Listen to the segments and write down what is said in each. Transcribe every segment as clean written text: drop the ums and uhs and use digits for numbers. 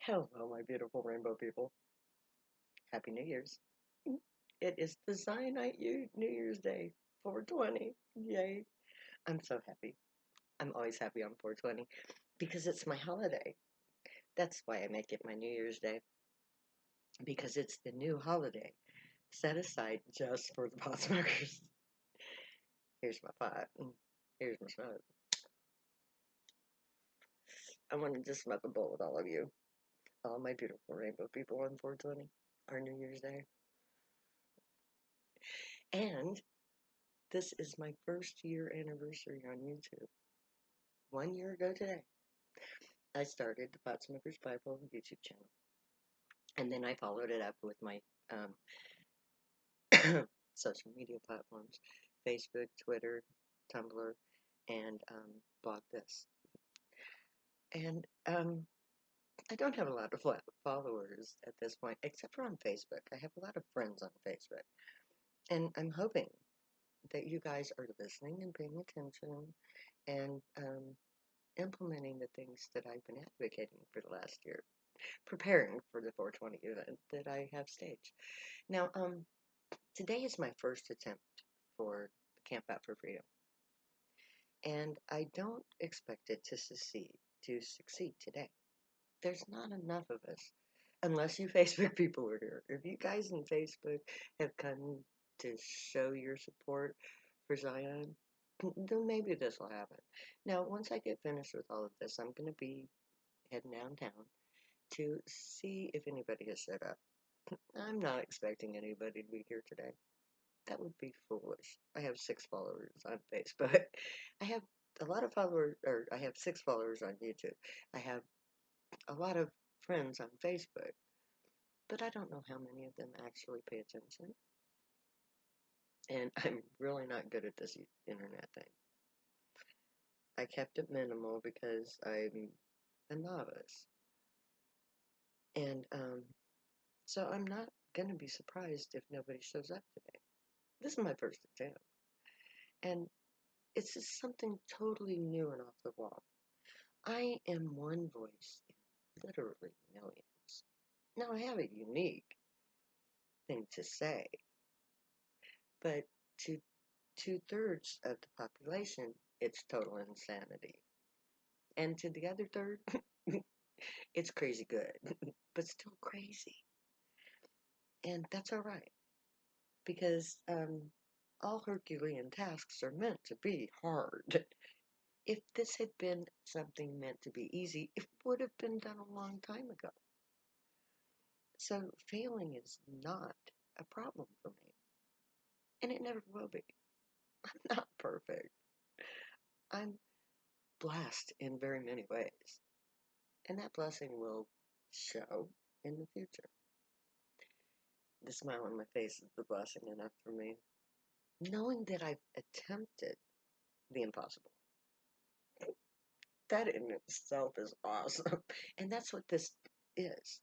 Hello, my beautiful rainbow people. Happy New Year's. It is the Zionite New Year's Day, 420. Yay. I'm so happy. I'm always happy on 420 because it's my holiday. That's why I make it my New Year's Day, because it's the new holiday set aside just for the pot smokers. Here's my pot. Here's my smoke. I wanted to smoke a bowl with all of you, all my beautiful rainbow people on 420, our New Year's Day. And this is my first year anniversary on YouTube. 1 year ago today, I started the Pot Smokers Bible YouTube channel. And then I followed it up with my um, social media platforms, Facebook, Twitter, Tumblr, and Blog This. And I don't have a lot of followers at this point, except for on Facebook. I have a lot of friends on Facebook. And I'm hoping that you guys are listening and paying attention and implementing the things that I've been advocating for the last year, preparing for the 420 event that I have staged. Now, today is my first attempt for Camp Out for Freedom, and I don't expect it to succeed today. There's not enough of us, unless you Facebook people are here. If you guys in Facebook have come to show your support for Zion, then maybe this will happen. Now, once I get finished with all of this, I'm going to be heading downtown to see if anybody has set up. I'm not expecting anybody to be here today. That would be foolish. I have 6 followers on Facebook. I have a lot of followers, or I have 6 followers on YouTube. I have a lot of friends on Facebook, but I don't know how many of them actually pay attention. And I'm really not good at this internet thing. I kept it minimal because I'm a novice. And so I'm not going to be surprised if nobody shows up today. This is my first attempt. And it's just something totally new and off the wall. I am one voice in literally millions. Now, I have a unique thing to say, but to 2/3 of the population, it's total insanity. And to the other third, it's crazy good, but still crazy. And that's all right, because all Herculean tasks are meant to be hard. If this had been something meant to be easy, it would have been done a long time ago. So failing is not a problem for me, and it never will be. I'm not perfect. I'm blessed in very many ways, and that blessing will show in the future. The smile on my face is the blessing enough for me. Knowing that I've attempted the impossible, that in itself is awesome. And that's what this is.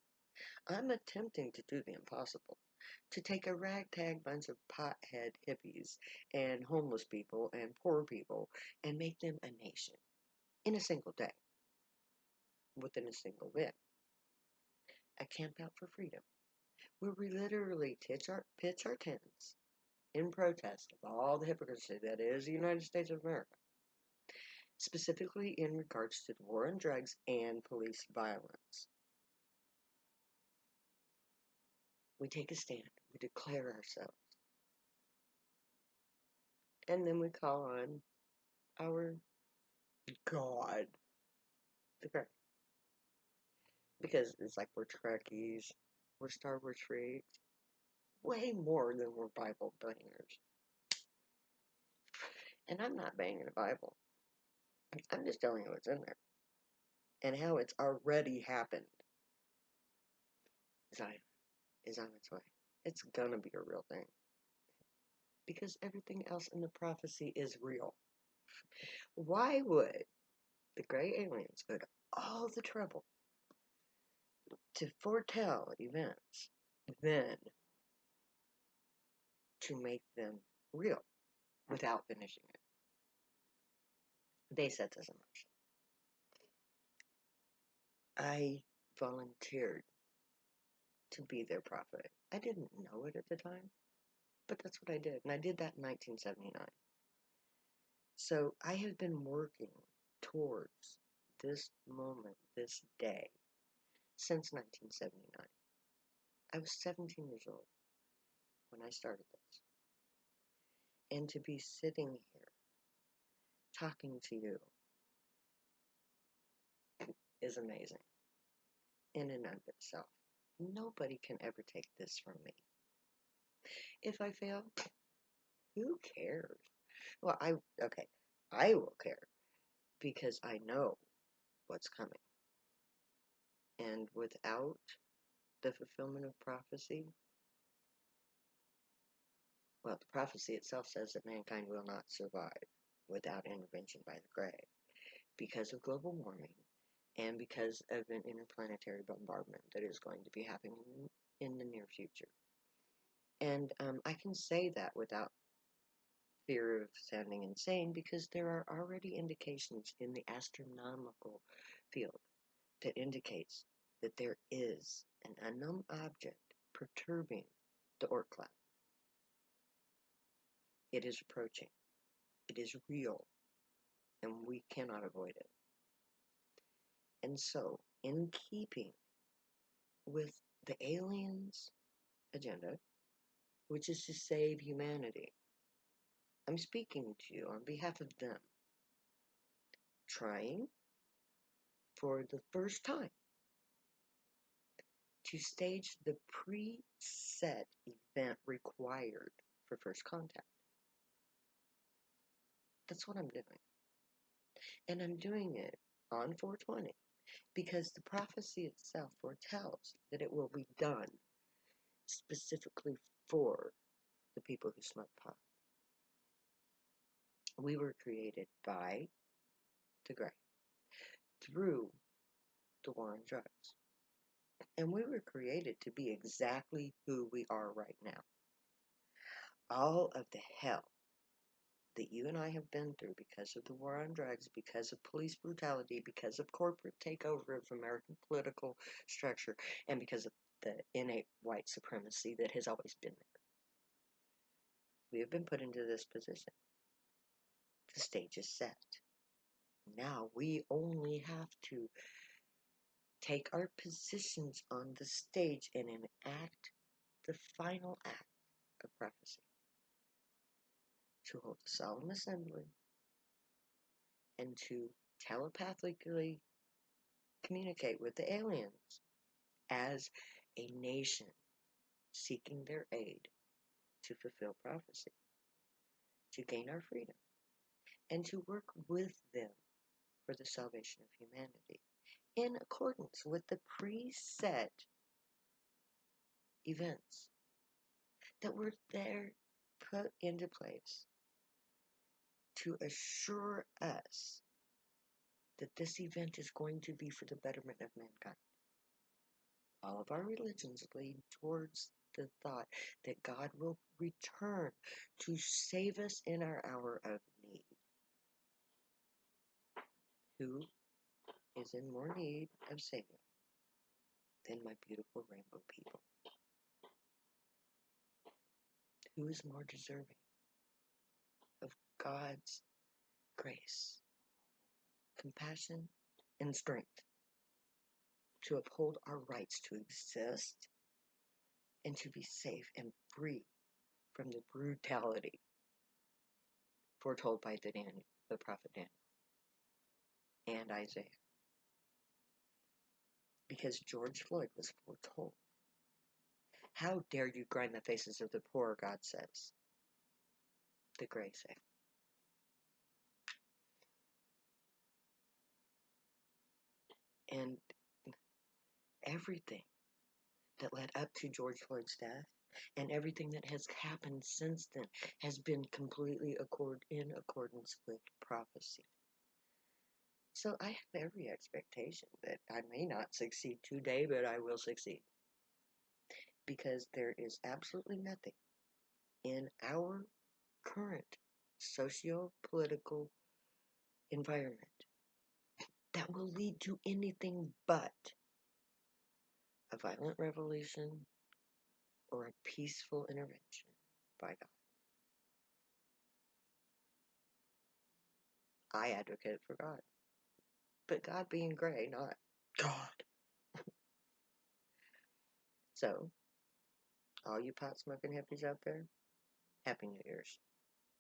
I'm attempting to do the impossible. To take a ragtag bunch of pothead hippies and homeless people and poor people and make them a nation in a single day, within a single win. A camp out for freedom, where we literally pitch our tents in protest of all the hypocrisy that is the United States of America, specifically in regards to the war on drugs and police violence. We take a stand, we declare ourselves, and then we call on our God, the Christ. Because it's like we're Trekkies, we're Star Wars freaks, way more than we're Bible bangers. And I'm not banging a Bible. I'm just telling you what's in there and how it's already happened. Zion is on its way. It's gonna be a real thing. Because everything else in the prophecy is real. Why would the gray aliens go to all the trouble to foretell events, then to make them real without finishing it? They set this in motion. I volunteered to be their prophet. I didn't know it at the time, but that's what I did. And I did that in 1979. So I have been working towards this moment, this day, since 1979. I was 17 years old when I started this. And to be sitting here talking to you is amazing in and of itself. Nobody can ever take this from me. If I fail, who cares? Well, I will care because I know what's coming. And without the fulfillment of prophecy, well, the prophecy itself says that mankind will not survive without intervention by the Grey because of global warming and because of an interplanetary bombardment that is going to be happening in the near future. And I can say that without fear of sounding insane because there are already indications in the astronomical field that indicates that there is an unknown object perturbing the Oort cloud. It is approaching. It is real, and we cannot avoid it. And so, in keeping with the aliens' agenda, which is to save humanity, I'm speaking to you on behalf of them, trying for the first time to stage the preset event required for first contact. That's what I'm doing. And I'm doing it on 420 because the prophecy itself foretells that it will be done specifically for the people who smoke pot. We were created by the Grey through the war on drugs. And we were created to be exactly who we are right now. All of the hell that you and I have been through because of the war on drugs, because of police brutality, because of corporate takeover of American political structure, and because of the innate white supremacy that has always been there. We have been put into this position. The stage is set. Now we only have to take our positions on the stage and enact the final act of prophecy. To hold a solemn assembly and to telepathically communicate with the aliens as a nation seeking their aid to fulfill prophecy, to gain our freedom, and to work with them for the salvation of humanity in accordance with the preset events that were there put into place to assure us that this event is going to be for the betterment of mankind. All of our religions lead towards the thought that God will return to save us in our hour of need. Who is in more need of saving than my beautiful rainbow people? Who is more deserving of God's grace, compassion, and strength to uphold our rights to exist and to be safe and free from the brutality foretold by the prophet Daniel and Isaiah? Because George Floyd was foretold. How dare you grind the faces of the poor, God says. The Grey say. And everything that led up to George Floyd's death and everything that has happened since then has been completely in accordance with prophecy. So I have every expectation that I may not succeed today, but I will succeed. Because there is absolutely nothing in our current socio-political environment that will lead to anything but a violent revolution, or a peaceful intervention by God. I advocate for God, but God being gray, not God. So, all you pot smoking hippies out there, Happy New Year's.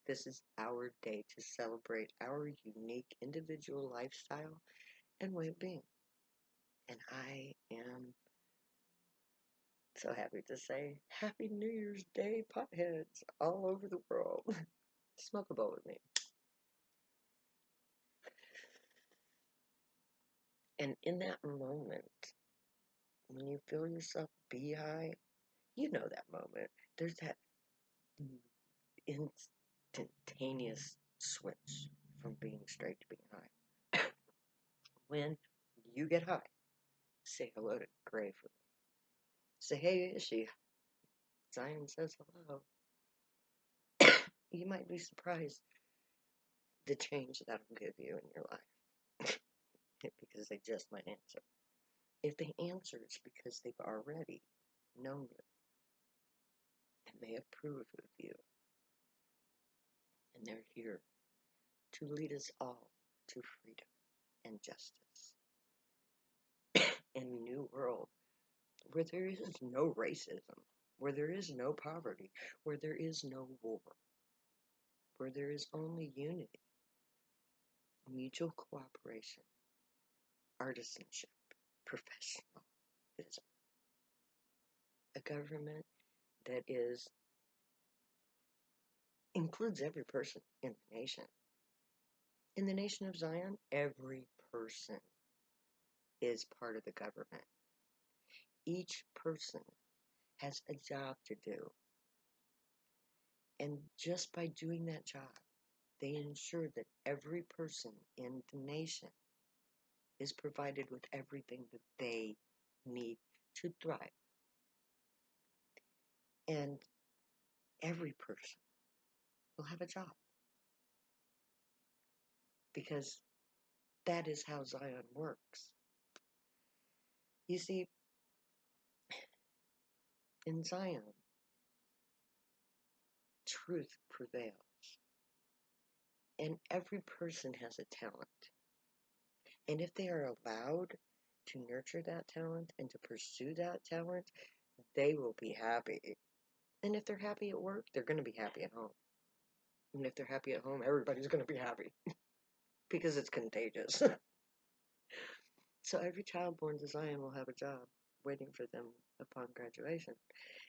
This is our day to celebrate our unique individual lifestyle and way of being. And I am so happy to say Happy New Year's Day, potheads all over the world. Smoke a bowl with me. And in that moment, when you feel yourself be high, you know that moment. There's that instantaneous switch from being straight to being high. When you get high, say hello to Gray for me. Say, hey, is she? Zion says hello. You might be surprised the change that'll give you in your life because they just might answer. If they answer, it's because they've already known you and they approve of you, and they're here to lead us all to freedom and justice in a new world where there is no racism, where there is no poverty, where there is no war, where there is only unity, mutual cooperation, artisanship, professionalism. A government that includes every person in the nation. In the nation of Zion, every person is part of the government. Each person has a job to do. And just by doing that job, they ensure that every person in the nation is provided with everything that they need to thrive. And every person will have a job. Because that is how Zion works. You see, in Zion, truth prevails. And every person has a talent. And if they are allowed to nurture that talent and to pursue that talent, they will be happy. And if they're happy at work, they're going to be happy at home. And if they're happy at home, everybody's going to be happy. Because it's contagious. So every child born to Zion will have a job waiting for them upon graduation.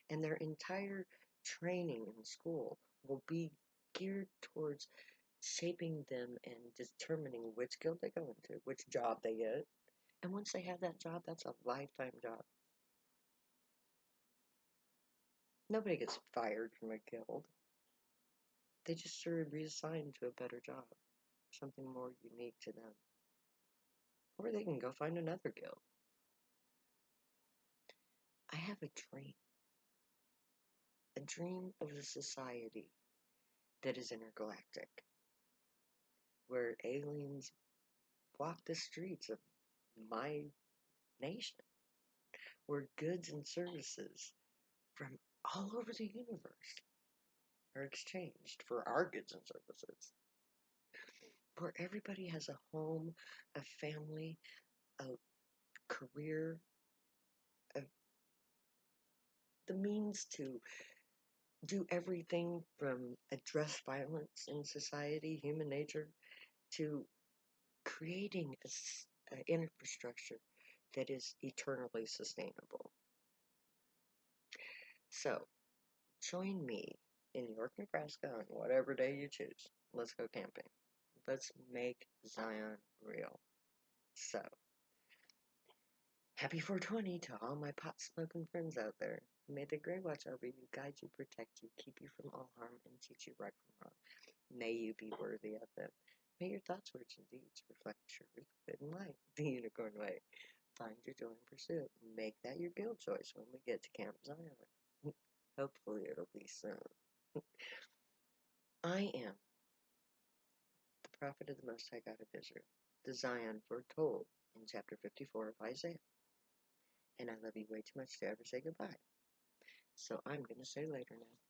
And their entire training in school will be geared towards shaping them and determining which guild they go into, which job they get. And once they have that job, that's a lifetime job. Nobody gets fired from a guild. They just sort of reassigned to a better job, something more unique to them. Or they can go find another guild. I have a dream of a society that is intergalactic, where aliens walk the streets of my nation, where goods and services from all over the universe are exchanged for our goods and services, where everybody has a home, a family, a career, the means to do everything from address violence in society, human nature, to creating an infrastructure that is eternally sustainable. So, join me in York, Nebraska on whatever day you choose. Let's go camping. Let's make Zion real. So, happy 420 to all my pot smoking friends out there. May the Grey watch over you, guide you, protect you, keep you from all harm, and teach you right from wrong. May you be worthy of them. May your thoughts, words, and deeds reflect truth, good, and light. The unicorn way. Find your joy and pursuit. Make that your guild choice when we get to Camp Zion. Hopefully it'll be soon. I am the prophet of the Most High God of Israel, the Zion foretold in chapter 54 of Isaiah. and I love you way too much to ever say goodbye. So I'm going to say later now.